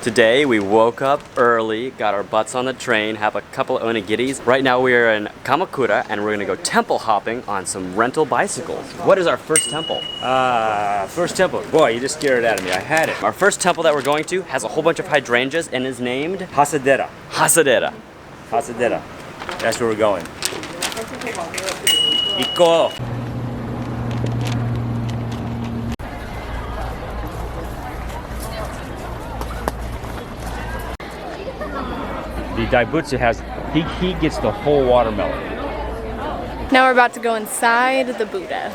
Today we woke up early, got our butts on the train, have a couple of onigiris. Right now we are in Kamakura and we're gonna go temple hopping on some rental bicycles. What is our first temple? First temple. Boy, you just scared it out of me. I had it. Our first temple that we're going to has a whole bunch of hydrangeas and is named Hasadera. Hasadera. Hasadera. That's where we're going. Iko. The Daibutsu has, he gets the whole watermelon. Now we're about to go inside the Buddha.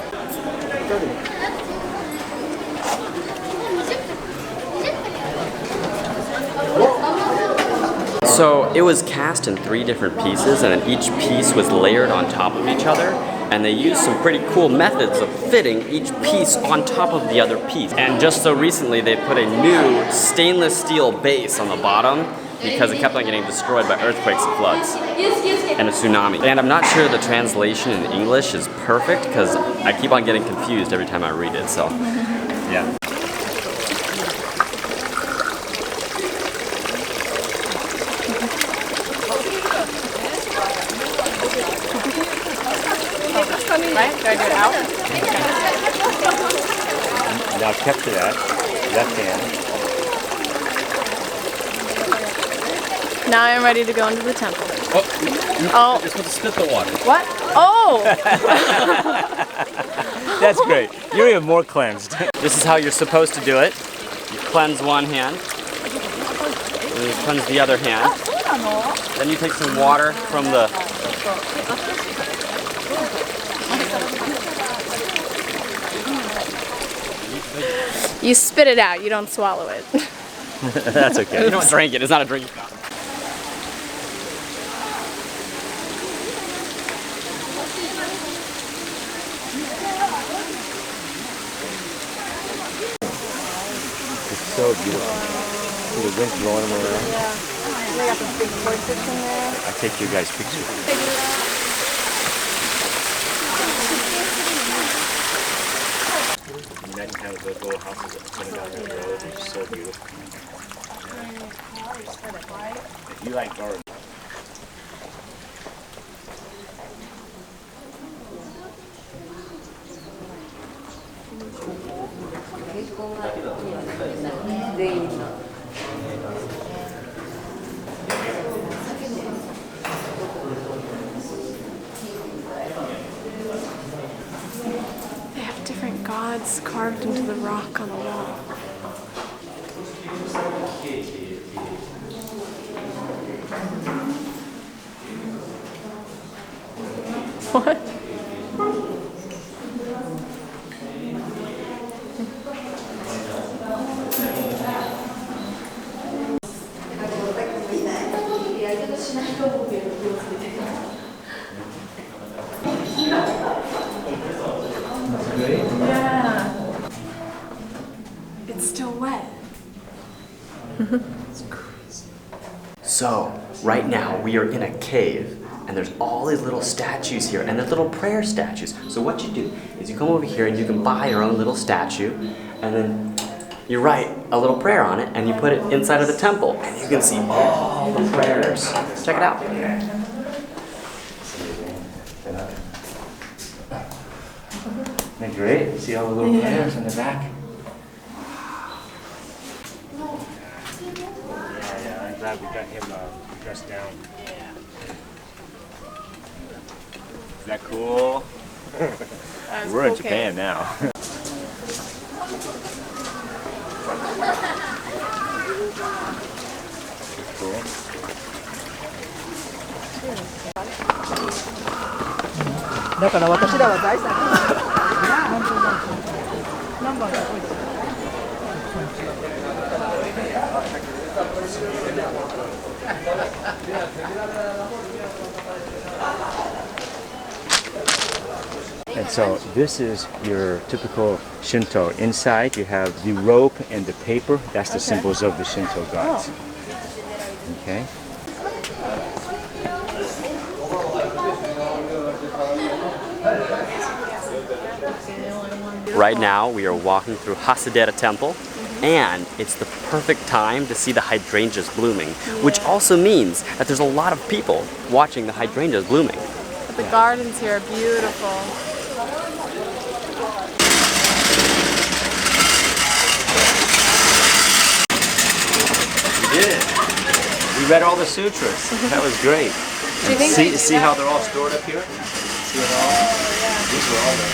So it was cast in 3 different pieces and then each piece was layered on top of each other. And they used some pretty cool methods of fitting each piece on top of the other piece. And just so recently they put a new stainless steel base on the bottom because it kept on getting destroyed by earthquakes and floods and a tsunami. And I'm not sure the translation in English is perfect because I keep on getting confused every time I read it, so yeah. Right? Do I do it out? Now capture that. Left hand. Now I'm ready to go into the temple. Oh, you're supposed to spit the water. What? Oh! That's great. You're even more cleansed. This is how you're supposed to do it. You cleanse one hand, and you cleanse the other hand. Then you take some water from the... You spit it out, you don't swallow it. That's okay. You don't drink it, it's not a drinking cup. It's so beautiful. See the wind blowing them around. Yeah. They got the big portraits in there. I take you guys' picture. Imagine how those little houses coming down that road. It's so beautiful. If you like gardens. They have different gods carved into the rock on the wall. What? Yeah. It's still wet. It's crazy. So, right now we are in a cave and there's all these little statues here and they're little prayer statues. So what you do is you come over here and you can buy your own little statue and then you write a little prayer on it and you put it inside of the temple and you can see all the prayers. Check it out. Isn't that great? See all the little prayers in the back? Yeah, I'm glad we got him dressed down. Is that cool? We're in Japan now. Cool. And so this is your typical Shinto. Inside you have the rope and the paper. That's the symbols of the Shinto gods. Okay. Right now we are walking through Hasadera Temple And it's the perfect time to see the hydrangeas blooming, which also means that there's a lot of people watching the hydrangeas blooming. But the gardens here are beautiful. We did it. We read all the sutras. That was great. Do you think See how they're all stored up here? See it all? These are all the.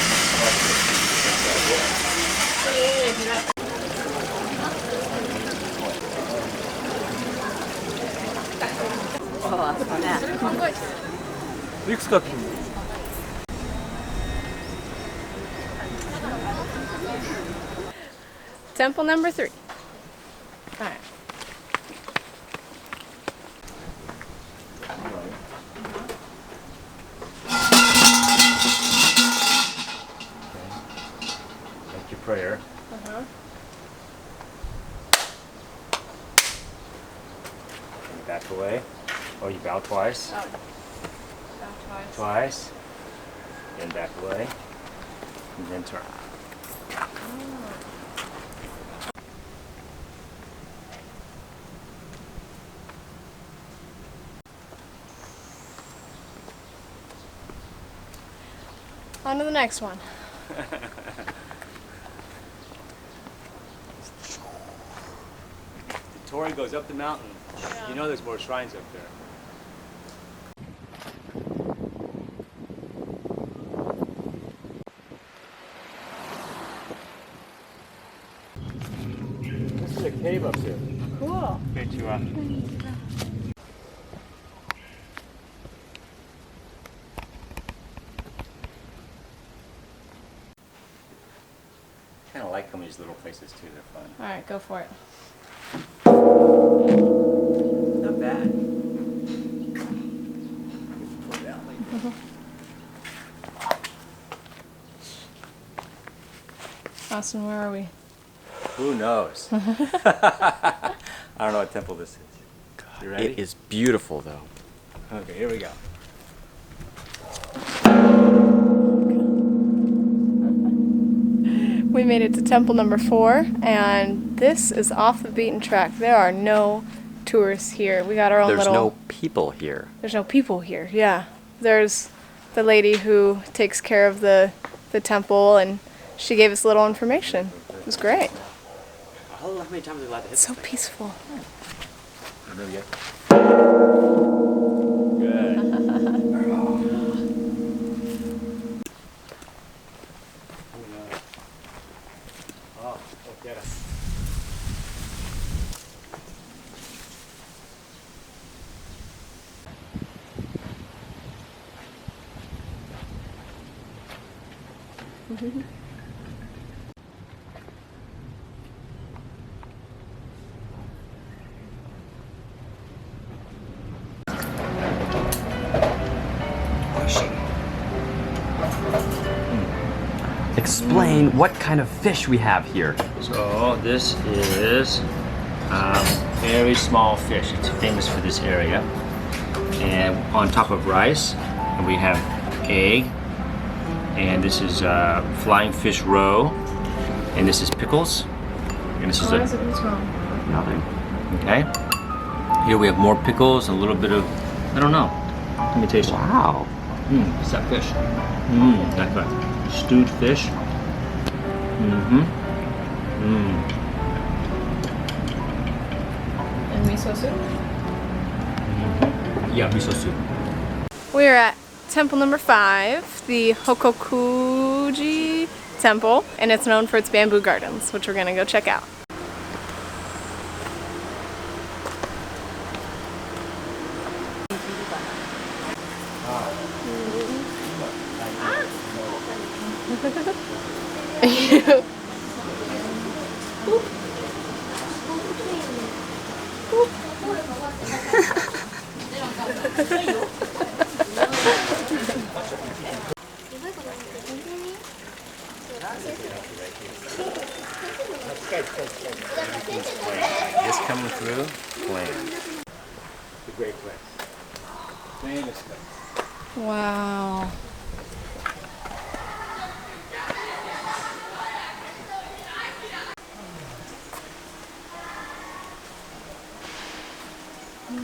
Temple number 3. All right. Make your prayer. And back away. Oh, you bow twice. Twice. Then back away. And then turn. On to the next one. The Torii goes up the mountain. Yeah. You know there's more shrines up there. This is a cave up there. Cool. I kind of like coming to these little places too. They're fun. All right, go for it. Not bad. Austin, where are we? Who knows? I don't know what temple this is. You ready? It is beautiful though. Okay, here we go. We made it to temple number 4, and this is off the beaten track. There are no tourists here. We got our own There's little... no people here. There's no people here, yeah. There's the lady who takes care of the temple, and she gave us a little information. It was great. How many times are we allowed to hit So peaceful. There we go. Good. Oh, look at us. Explain what kind of fish we have here. So this is very small fish. It's famous for this area. And on top of rice, and we have egg. And this is flying fish roe. And this is pickles. And this is nothing. Okay. Here we have more pickles and a little bit of, I don't know. Let me taste it. Wow. It's that fish. That good. Stewed fish. And miso soup? Yeah, miso soup. We're at temple number 5, the Hokokuji temple, and it's known for its bamboo gardens, which we're gonna go check out. This coming through, planned. The great place. Famous place. Wow. What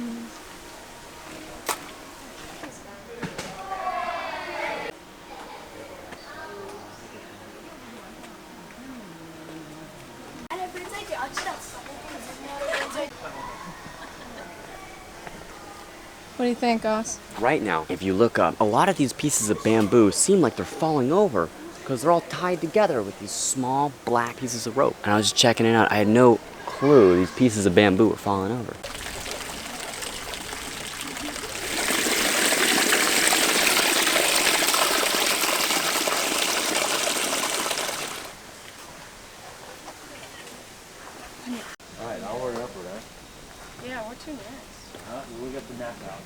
do you think, Goss? Right now, if you look up, a lot of these pieces of bamboo seem like they're falling over because they're all tied together with these small black pieces of rope. And I was just checking it out. I had no clue these pieces of bamboo were falling over. Alright, I'll work up with that. Yeah, we're too next. We got the map out.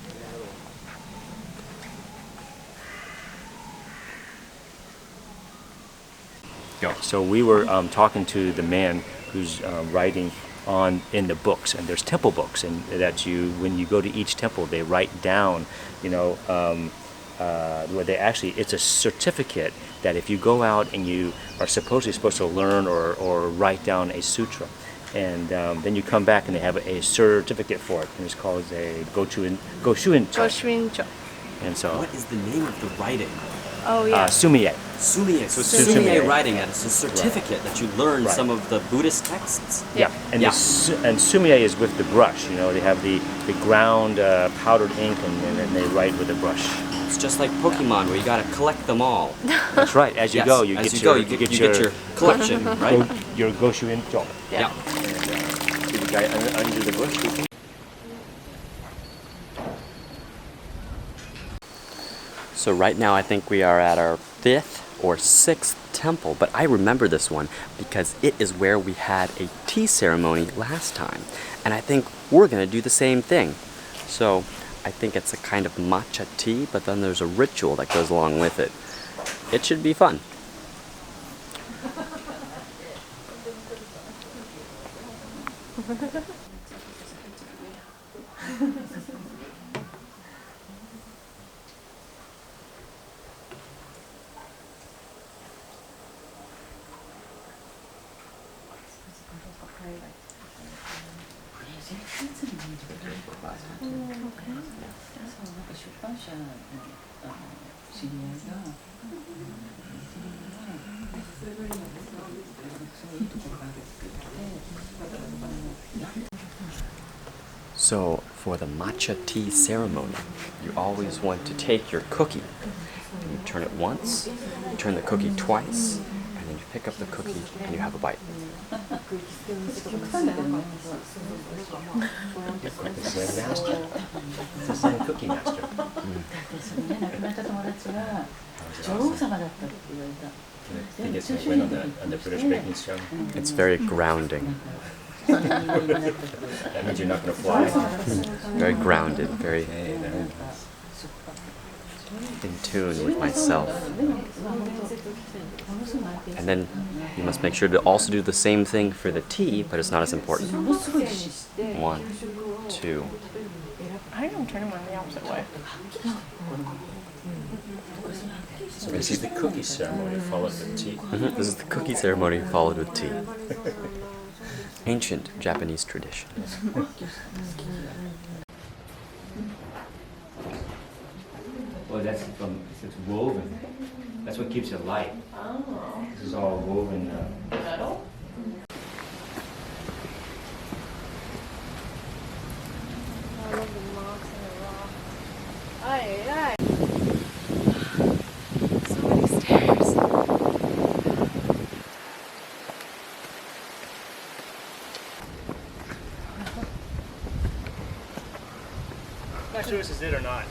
Go. So we were talking to the man who's writing in the books, and there's temple books, and that when you go to each temple, they write down, where they actually, it's a certificate that if you go out and you are supposed to learn or write down a sutra, and then you come back and they have a certificate for it, and it's called a Goshuin-cho. And so, What is the name of the writing? Oh, yeah. Sumiye. Sumiye. So Sumiye. Sumiye writing, and it's a certificate that you learn some of the Buddhist texts. Yeah, and Yeah. and Sumiye is with the brush. They have the ground powdered ink, and then they write with a brush. It's just like Pokemon, where you gotta collect them all. That's right. As you go, you As get you your go, you get your collection, right? your Goshuin-cho. Yeah. See the guy under the bush. So right now I think we are at our 5th or 6th temple, but I remember this one because it is where we had a tea ceremony last time. And I think we're gonna do the same thing. So I think it's a kind of matcha tea, but then there's a ritual that goes along with it. It should be fun. So for the matcha tea ceremony, you always want to take your cookie and you turn it once, you turn the cookie twice, and then you pick up the cookie and you have a bite. It's the same cookie master. I think it's like went on the British baking show. It's very grounding, That means you're not going to fly. very grounded, very in tune with myself. And then you must make sure to also do the same thing for the tea, but it's not as important. 1, 2. I am turning mine the opposite way. So this is the cookie ceremony followed with tea. This is the cookie ceremony followed with tea. Ancient Japanese tradition. Well, it's woven. That's what keeps it light. Oh. This is all woven. Metal? I love the moss and the rocks. Aye, aye. So many stairs. Not sure if this is it or not.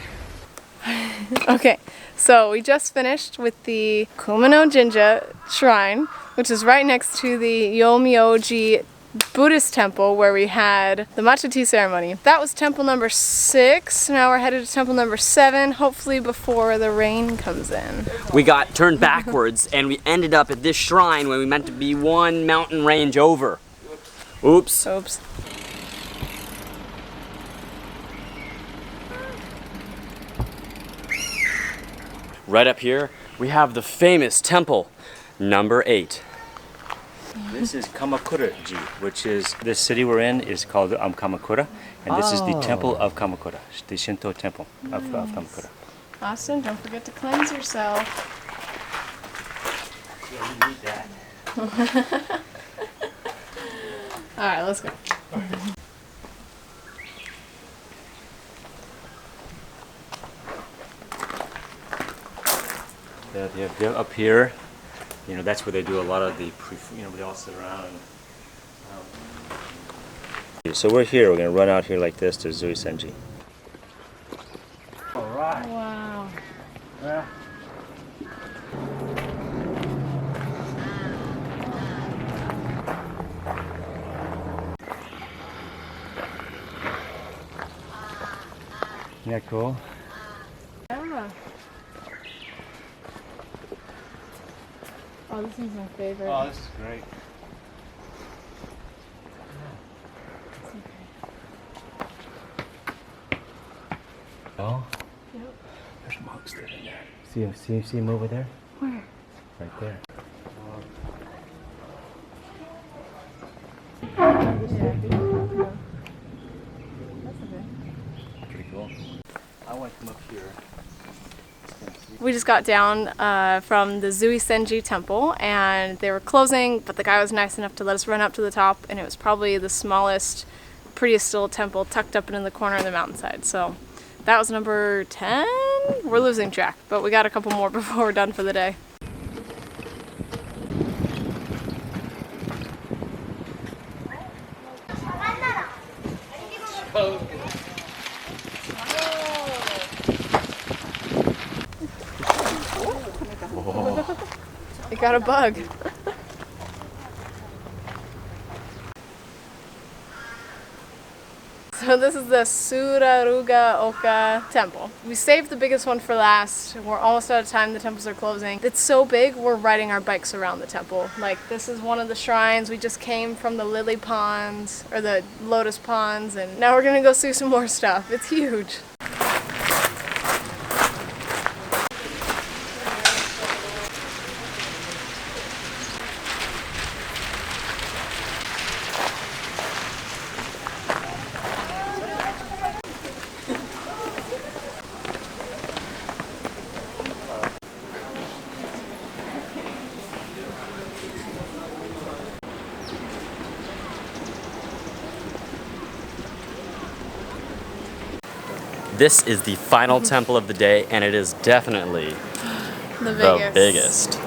Okay, so we just finished with the Kumano Jinja Shrine, which is right next to the Yomyoji Buddhist temple where we had the matcha tea ceremony. That was temple number 6. Now we're headed to temple number 7, hopefully before the rain comes in. We got turned backwards and we ended up at this shrine when we meant to be one mountain range over. Oops. Oops. Right up here, we have the famous temple number 8. This is Kamakura-ji, which is this city we're in is called Kamakura, and this is the temple of Kamakura, the Shinto temple of Kamakura. Austin, don't forget to cleanse yourself. Yeah, you need that. All right, let's go. They're up here, you know, that's where they do a lot of the, they all sit around. So we're here, we're going to run out here like this to Zui Senji. All right. Wow. Well. Isn't that cool? Yeah. Oh, this one's my favorite. Oh, this is great. Oh? Yep. There's monks there in there. See him over there? Where? Right there. Pretty cool. I want to come up here. We just got down from the Zui Senji temple and they were closing, but the guy was nice enough to let us run up to the top, and it was probably the smallest, prettiest little temple tucked up in the corner of the mountainside. So that was number 10. We're losing track, but we got a couple more before we're done for the day. It got a bug. So this is the Suraruga Oka temple. We saved the biggest one for last. We're almost out of time, the temples are closing. It's so big, we're riding our bikes around the temple. Like, this is one of the shrines. We just came from the lily ponds, or the lotus ponds, and now we're gonna go see some more stuff. It's huge. This is the final temple of the day, and it is definitely the biggest.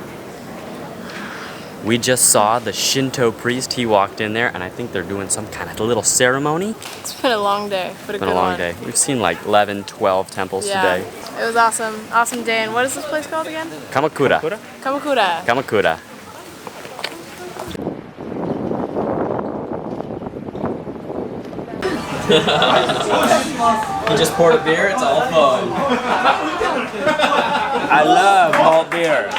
We just saw the Shinto priest. He walked in there, and I think they're doing some kind of little ceremony. It's been a long day, but a good one. It's been a long day. We've seen like 11, 12 temples today. It was awesome. Awesome day. And what is this place called again? Kamakura. Kamakura. Kamakura. You just poured a beer, it's all fun. I love malt beer.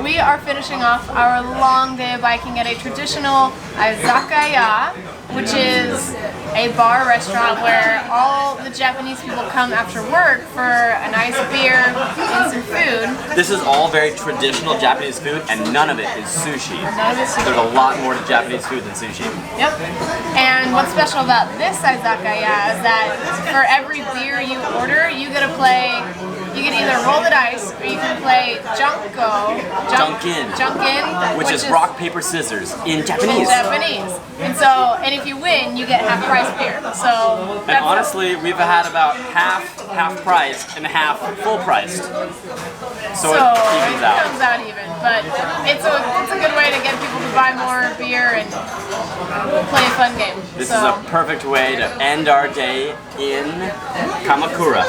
We are finishing off our long day of biking at a traditional izakaya, which is a bar restaurant where all the Japanese people come after work for a nice beer and some food. This is all very traditional Japanese food, and none of it is sushi. None of it's sushi. There's a lot more to Japanese food than sushi. Yep. And what's special about this izakaya is that for every beer you order, you get to play. You can either roll the dice, or you can play Junkin, which is rock, paper, scissors in Japanese. And if you win, you get half price beer. So and honestly, we've had about half priced and half full priced. So it evens out. It comes out even. But it's a good way to get people to buy more beer and play a fun game. This is a perfect way to end our day in Kamakura.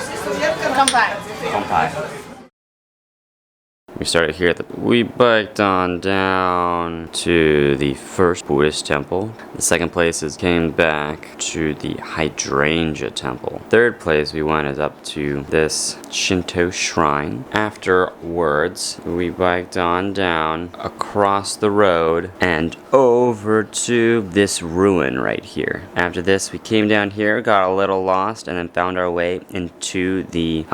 Kompai. We started here. We biked on down to the first Buddhist temple. The second place came back to the Hydrangea temple. Third place we went is up to this Shinto shrine. Afterwards, we biked on down across the road and over to this ruin right here. After this, we came down here, got a little lost, and then found our way into the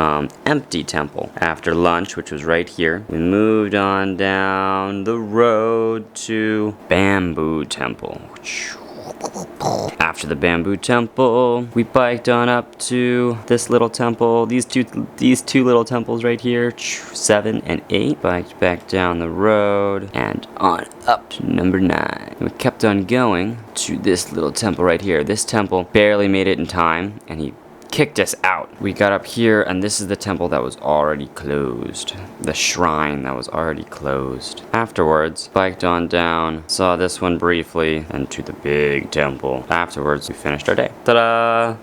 empty temple. After lunch, which was right here, we moved on down the road to Bamboo Temple. After the Bamboo Temple, we biked on up to this little temple. These two little temples right here, 7 and 8. Biked back down the road and on up to number 9. We kept on going to this little temple right here. This temple barely made it in time, and he kicked us out. We got up here, and this is the temple that was already closed. The shrine that was already closed. Afterwards, biked on down, saw this one briefly, and to the big temple. Afterwards, we finished our day. Ta-da!